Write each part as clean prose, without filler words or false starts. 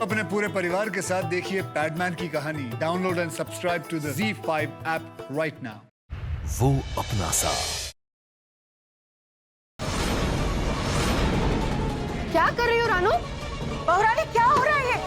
अपने पूरे परिवार के साथ देखिए पैडमैन की कहानी। Download and subscribe to the ZEE5 app right now. वो अपना सा। क्या कर रही हो रानू? बहुरानी क्या हो रहा है ये?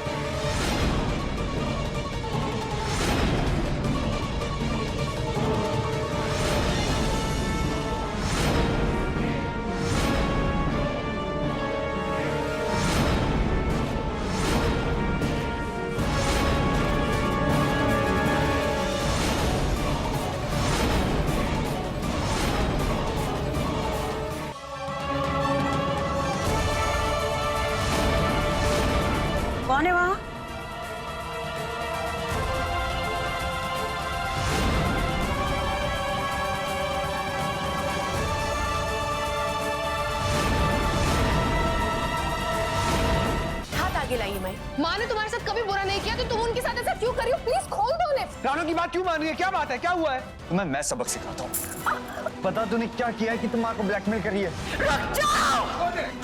कौन है वहां? हाथ आगे लाइए माई। माँ ने तुम्हारे साथ कभी बुरा नहीं किया तो तुम उनके साथ ऐसा क्यों कर रही हो? प्लीज खोल दो उन्हें। रानू की बात क्यों मान रही है? क्या बात है? क्या हुआ है? तुम्हें मैं सबक सिखाता हूँ। पता तूने क्या किया है कि तुम माँ को ब्लैकमेल कर रही है? रुक जाओ!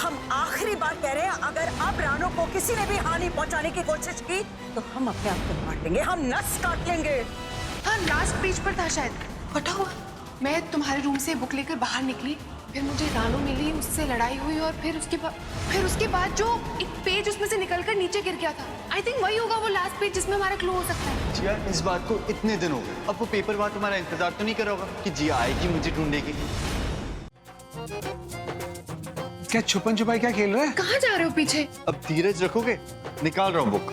हम आखिरी बार कह रहे हैं, अगर अब रानू को किसी ने भी हानि पहुंचाने की कोशिश की तो हम अपने आप को मार देंगे, हम नस काट लेंगे। हाँ, लास्ट पेज पर था शायद। पता हुआ मैं तुम्हारे रूम से बुक लेकर बाहर निकली, फिर मुझे रानू मिली, उससे लड़ाई हुई और फिर उसके बाद जो एक पेज उसमें से निकलकर नीचे गिर गया था। आई थिंक वही होगा वो लास्ट पेज जिसमें हमारा क्लू हो सकता है। जिया, इस बात को इतने दिन हो गए, अब वो पेपर बात तुम्हारा इंतजार तो नहीं कर रहा होगा कि जिया आएगी मुझे ढूंढेगी? क्या छुपन छुपाई क्या खेल रहे हैं? कहाँ जा रहे हो पीछे? अब धीरज रखोगे? निकाल रहा हूँ बुक।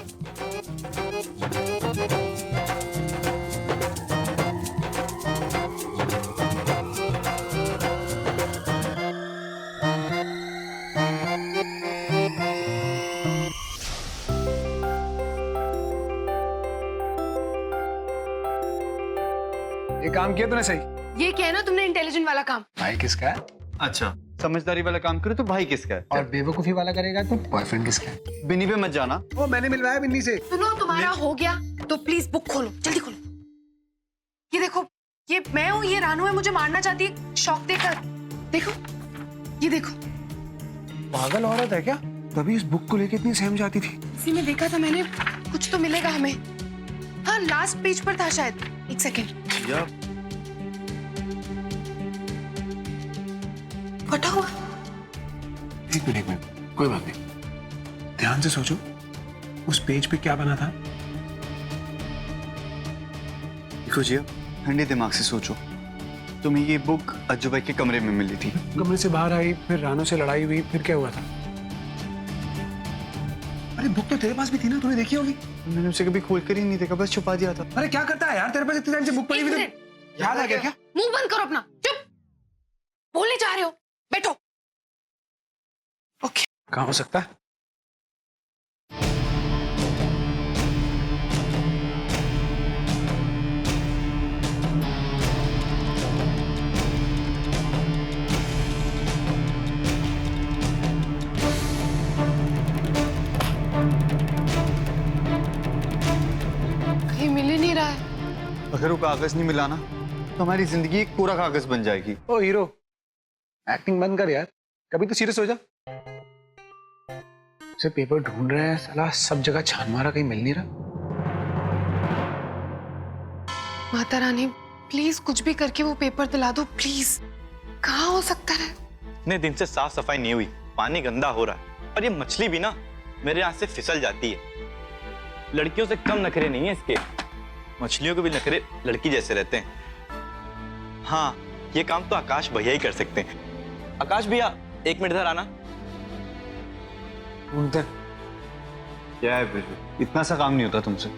ये काम किया तूने सही। ये क्या है ना, तुमने इंटेलिजेंट वाला काम। भाई किसका है? अच्छा, समझदारी वाला काम करो तो भाई किसका है? और बेवकूफी वाला करेगा तो बॉयफ्रेंड किसका है? बिन्नी पे मत जाना। वो मैंने मिलवाया बिन्नी से। सुनो, तुम्हारा हो गया तो प्लीज बुक खोलो, जल्दी खोलो। ये देखो, ये मैं हूँ, ये रानू है, मुझे मारना चाहती है शौक देकर। देखो, ये देखो। पागल औरत है क्या? तभी इस बुक को लेके इतनी सहम जाती थी। इसी में देखा था मैंने, कुछ तो मिलेगा हमें। हाँ, लास्ट पेज पर था शायद। एक सेकेंड। जिया, फटा हुआ। एक मिनट, कोई बात नहीं। ध्यान से सोचो, उस पेज पे क्या बना था? देखो जिया, ठंडे दिमाग से सोचो। तुम्हें ये बुक अज्जू भाई के कमरे में मिली थी। कमरे से बाहर आई, फिर रानू से लड़ाई हुई, फिर क्या हुआ था? अरे बुक तो तेरे पास भी थी ना, तूने देखी होगी। मैंने उसे कभी खोल कर ही नहीं देखा, बस छुपा दिया था। अरे क्या करता है यार, तेरे पास इतने टाइम से बुक पड़ी हुई थी। याद आ गया क्या? मुंह बंद करो अपना, चुप। बोलने जा रहे हो, बैठो। ओके। कहाँ हो सकता है? कहीं मिल ही नहीं रहा है। अगर वो कागज नहीं मिला ना तो हमारी जिंदगी एक पूरा कागज बन जाएगी। ओ हीरो, एक्टिंग बंद कर यार, कभी तो सीरियस हो जा। उसे पेपर ढूंढ रहे हैं, साला सब जगह छान मारा, कहीं मिल नहीं रहा। माता रानी, प्लीज कुछ भी करके वो पेपर दिला दो, प्लीज। कहाँ हो सकता है? इतने दिन से साफ सफाई नहीं हुई, पानी गंदा हो रहा है और ये मछली भी ना मेरे हाथ से फिसल जाती है। लड़कियों से कम नखरे नहीं है इसके, मछलियों के भी नखरे लड़की जैसे रहते हैं। हाँ, ये काम तो आकाश भैया ही कर सकते हैं। आकाश भैया, एक मिनट इधर आना। ढूंढते क्या है बिल्कुल, इतना सा काम नहीं होता तुमसे।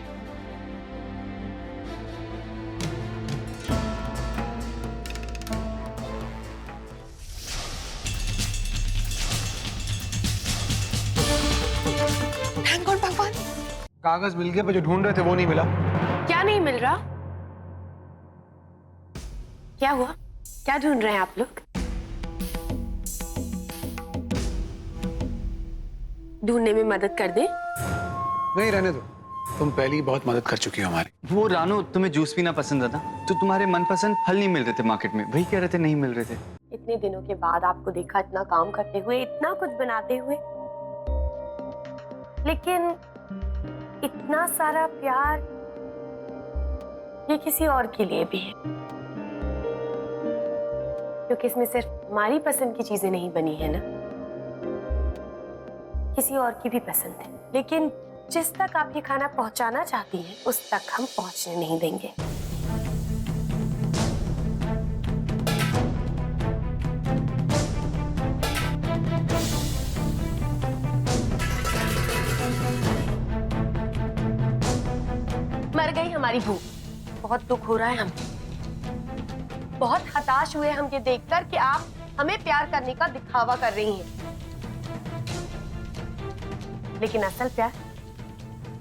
थैंक गॉड भगवान। कागज मिल गया, पर जो ढूंढ रहे थे वो नहीं मिला। क्या नहीं मिल रहा? क्या हुआ? क्या ढूंढ रहे हैं आप लोग? ढूंढने में मदद कर दे? नहीं, रहने दो, तुम पहले ही बहुत मदद कर चुकी हो हमारी। वो रानू, तुम्हें जूस पीना पसंद था तो तुम्हारे मनपसंद फल नहीं मिल रहे थे मार्केट में, वही कह रहे थे नहीं मिल रहे थे। इतने दिनों के बाद आपको देखा इतना काम करते हुए, इतना कुछ बनाते हुए, लेकिन इतना सारा प्यार ये किसी और के लिए भी है, क्योंकि इसमें सिर्फ हमारी पसंद की चीजें नहीं बनी है ना, किसी और की भी पसंद है। लेकिन जिस तक आप ये खाना पहुंचाना चाहती हैं उस तक हम पहुंचने नहीं देंगे। मर गई हमारी भूख। बहुत दुख हो रहा है हमें, बहुत हताश हुए हम ये देखकर कि आप हमें प्यार करने का दिखावा कर रही हैं, लेकिन असल प्यार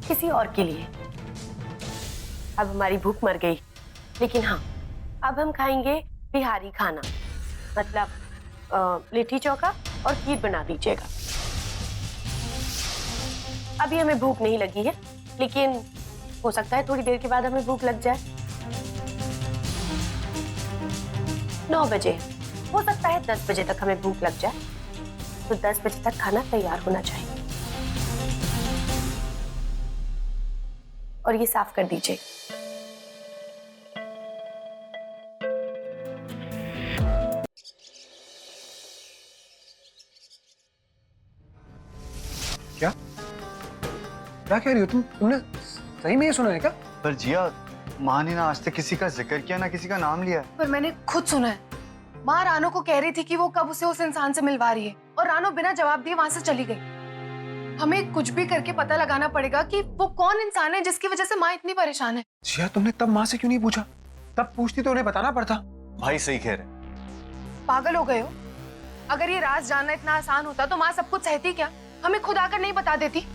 किसी और के लिए। अब हमारी भूख मर गई, लेकिन हाँ, अब हम खाएंगे बिहारी खाना, मतलब लिट्टी चोखा और खीर बना दीजिएगा। अभी हमें भूख नहीं लगी है, लेकिन हो सकता है थोड़ी देर के बाद हमें भूख लग जाए। 9 बजे, हो सकता है 10 बजे तक हमें भूख लग जाए, तो 10 बजे तक खाना तैयार होना चाहिए। और ये साफ कर दीजिए। क्या क्या कह रही हो तुमने सही में ये सुना है क्या? पर जिया, माँ ने ना आज तक किसी का जिक्र किया, ना किसी का नाम लिया। पर मैंने खुद सुना है, माँ रानो को कह रही थी कि वो कब उसे उस इंसान से मिलवा रही है, और रानो बिना जवाब दिए वहां से चली गई। हमें कुछ भी करके पता लगाना पड़ेगा कि वो कौन इंसान है जिसकी वजह से माँ इतनी परेशान है। जिया, तुमने तब माँ से क्यों नहीं पूछा? तब पूछती तो उन्हें बताना पड़ता। भाई सही कह रहे। पागल हो गए हो? अगर ये राज जानना इतना आसान होता तो माँ सब कुछ सहती क्या? हमें खुद आकर नहीं बता देती?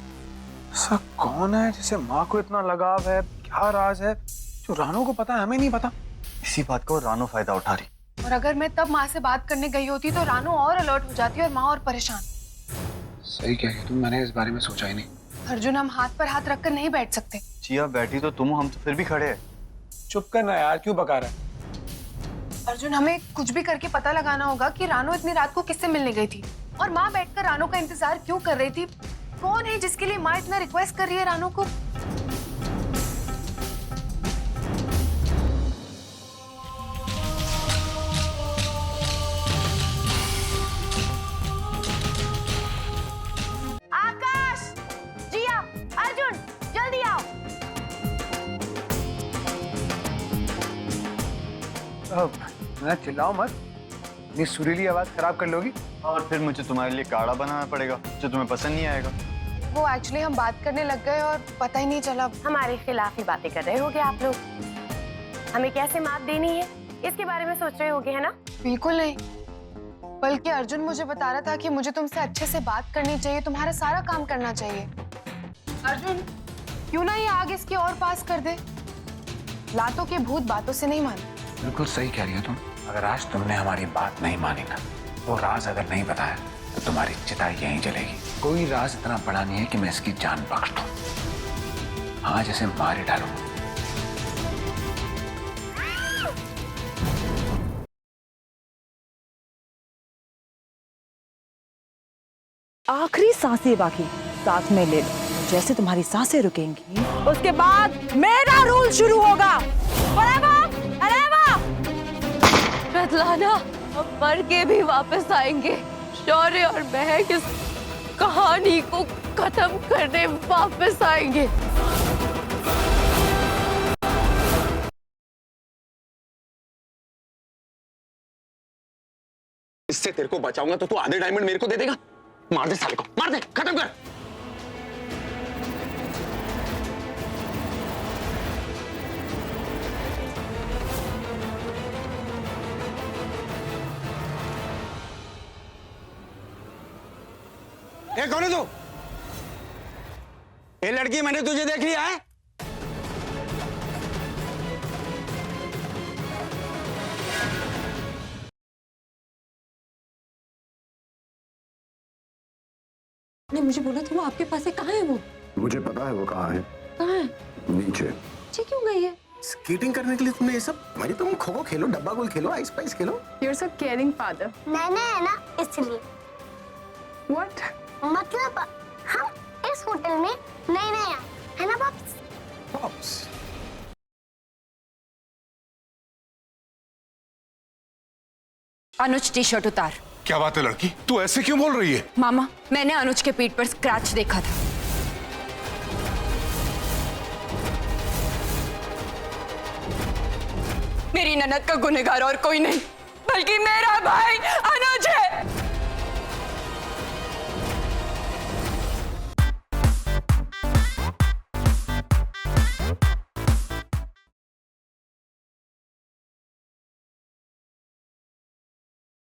ऐसा कौन है जिसे माँ को इतना लगाव है? क्या राज है जो रानो को पता है, हमें नहीं पता? इसी बात का रानो फायदा उठा रही। और अगर मैं तब माँ से बात करने गई होती तो रानो और अलर्ट हो जाती और माँ और परेशान। सही कह रही तुम, मैंने इस बारे में सोचा ही नहीं। अर्जुन, हम हाथ पर हाथ रखकर नहीं बैठ सकते। जिया बैठी तो तुम, हम तो फिर भी खड़े हैं। चुप करना यार, क्यों बका रहा है? अर्जुन, हमें कुछ भी करके पता लगाना होगा कि रानो इतनी रात को किससे मिलने गई थी, और माँ बैठकर रानो का इंतजार क्यों कर रही थी? कौन है जिसके लिए माँ इतना रिक्वेस्ट कर रही है रानो को? आकाश, जिया, अर्जुन, जल्दी आओ। मैं चिल्लाओ मत, इतनी सुरीली आवाज खराब कर लोगी। और फिर मुझे तुम्हारे लिए काढ़ा बनाना पड़ेगा जो तुम्हें पसंद नहीं आएगा। वो एक्चुअली हम बात करने लग गए और पता ही नहीं चला। हमारे खिलाफ ही बातें कर रहे होगे आप लोग। हमें कैसे मात देनी है इसके बारे में सोच रहे होगे, है ना? बिल्कुल नहीं, बल्कि अर्जुन मुझे बता रहा था कि मुझे तुमसे अच्छे से बात करनी चाहिए, तुम्हारा सारा काम करना चाहिए। अर्जुन, क्यों ना ये आग इसके और पास कर दे? लातों के भूत बातों से नहीं माने। बिल्कुल सही कह रही हो तुम। अगर आज तुमने हमारी बात नहीं मानी ना, वो राज अगर नहीं बताया तो तुम्हारी चिता यहीं जलेगी। कोई राज इतना बड़ा नहीं है कि मैं इसकी जान बख्श दूं। आज इसे मार ही डालूं। आखिरी सांसें बाकी साथ में ले लो। जैसे तुम्हारी सांसें रुकेंगी उसके बाद मेरा रूल शुरू होगा। बदलाना, हम मर के भी वापस आएंगे। शौर्य और महक इस कहानी को खत्म करने वापस आएंगे। इससे तेरे को बचाऊंगा तो तू आधे डायमंड मेरे को दे देगा। मार दे साले को, मार दे, खत्म कर। ए, कौन है तू? ये लड़की मैंने तुझे देख लिया है? ने मुझे बोला था वो आपके पास है, कहाँ है वो? मुझे पता है वो कहाँ है। कहाँ है? नीचे। नीचे क्यों गई है? स्केटिंग करने के लिए तुमने ये सब? भाई तुम खो खो खेलो, डब्बा गोल खेलो, ice price Khelo. You're so caring father. मैंने है ना इसलिए। What? मतलब हम इस होटल में नए नए आए, है ना बॉब्स? अनुज टी शर्ट उतार। क्या बात है लड़की, तू ऐसे क्यों बोल रही है? मामा, मैंने अनुज के पीठ पर स्क्रैच देखा था। मेरी ननद का गुनहगार और कोई नहीं, बल्कि मेरा भाई अनुज है।